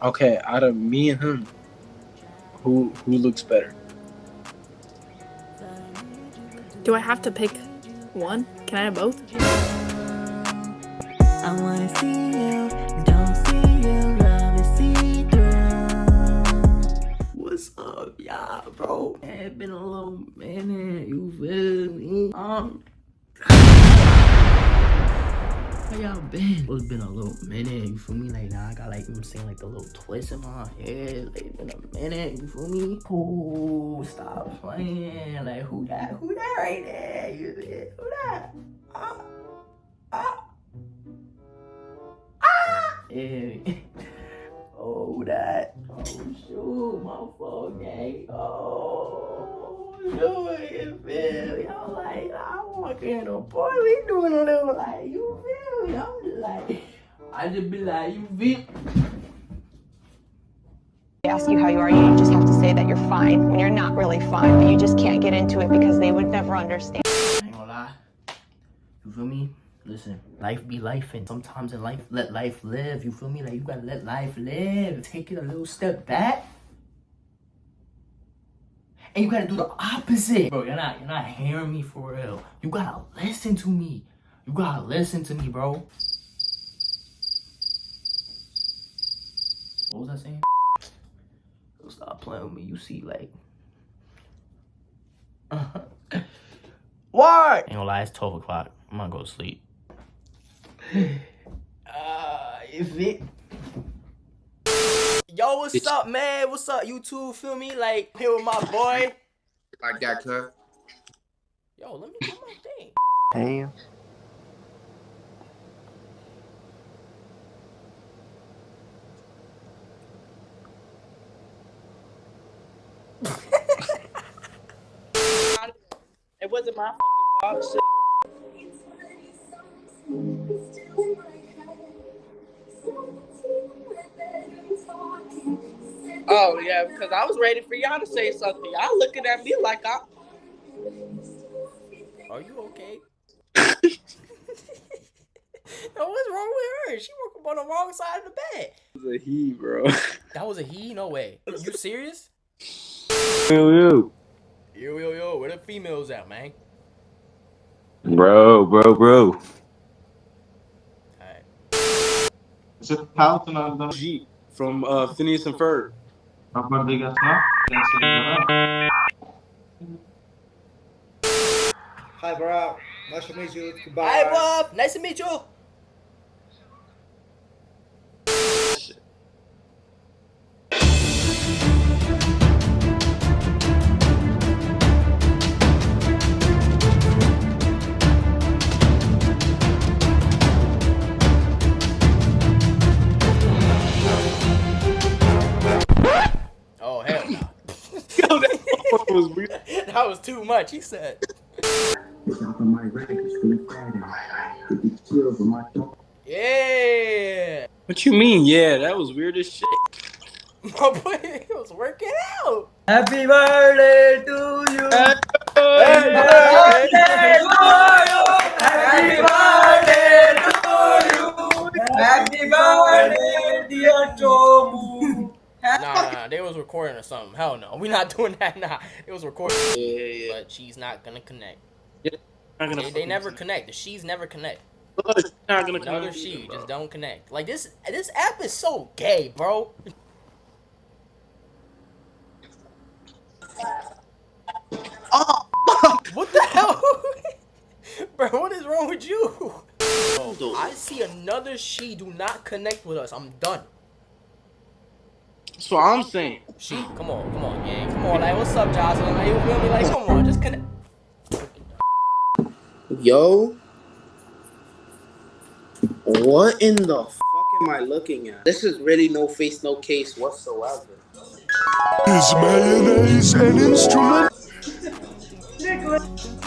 Okay, out of me and him, who looks better? Do I have to pick one? Can I have both? I wanna see you, don't see you, love is see through. What's up, y'all, bro? Man, it's been a little minute, you feel me? How y'all been? It's been a little minute, you feel me? Like, now I got, like, you know what I'm saying, like, the little twist in my head. Like, it's been a minute, you feel me? Oh, stop playing. Like, who that? Who that right there? You see? Who that? Yeah. Oh, that. Oh, shoot, my fault, gang. Oh, shoot, you feel me? I'm like, I walk in a boy, we doing a little, like, you feel me? I'm just like, I just be like, you feel They ask you how you are, you just have to say that you're fine when you're not really fine, but you just can't get into it because they would never understand. I ain't gonna lie. You feel me? Listen, life be life, and sometimes in life, let life live. You feel me? Like, you gotta let life live. Take it a little step back. And you gotta do the opposite. Bro, you're not hearing me for real. You gotta listen to me. You gotta listen to me, bro. What was I saying? Don't stop playing with me. You see, like... What? Ain't gonna lie, it's 12 o'clock. I'm gonna go to sleep. Is it? Yo, what's up, man? What's up, YouTube? Feel me? Like, here with my boy. Like that, cuz. Yo, let me do my thing. Hey. It wasn't my fucking fault. Oh yeah, because I was ready for y'all to say something. Y'all looking at me like I. Are you okay? Yo, what's wrong with her? She woke up on the wrong side of the bed. It was a he, bro. That was a he? No way. You serious? Yo. Yo, where the females at, man? Bro. Alright. Is it Carlton on the G from Phineas and Ferb. upper biggest now? Hi, bro. Nice to meet you. Goodbye. Hi, Bob. Nice to meet you. Oh, hell no. Yo, that was weird. That was too much, he said. Yeah. What you mean? Yeah, that was weird as shit. My boy, it was working out. Happy birthday to you. Happy birthday to you. Happy birthday, dear Chomu. Nah, they was recording or something. Hell no, we not doing that. Nah, it was recording. Yeah. But she's not gonna connect. Yeah, not gonna They never connect. The she's never connect. She's not gonna Another connect she either, just bro. don't connect. Like this app is so gay, bro. Oh, What the hell? Bro, what is wrong with you? Bro, I see another she do not connect with us. I'm done. that's what I'm saying. She, come on, yeah, come on, like, what's up, Jocelyn? Like, you feel me? Like, come on, just connect. Yo. What in the fuck am I looking at? This is really no face, no case whatsoever. Is mayonnaise an instrument? Nicholas.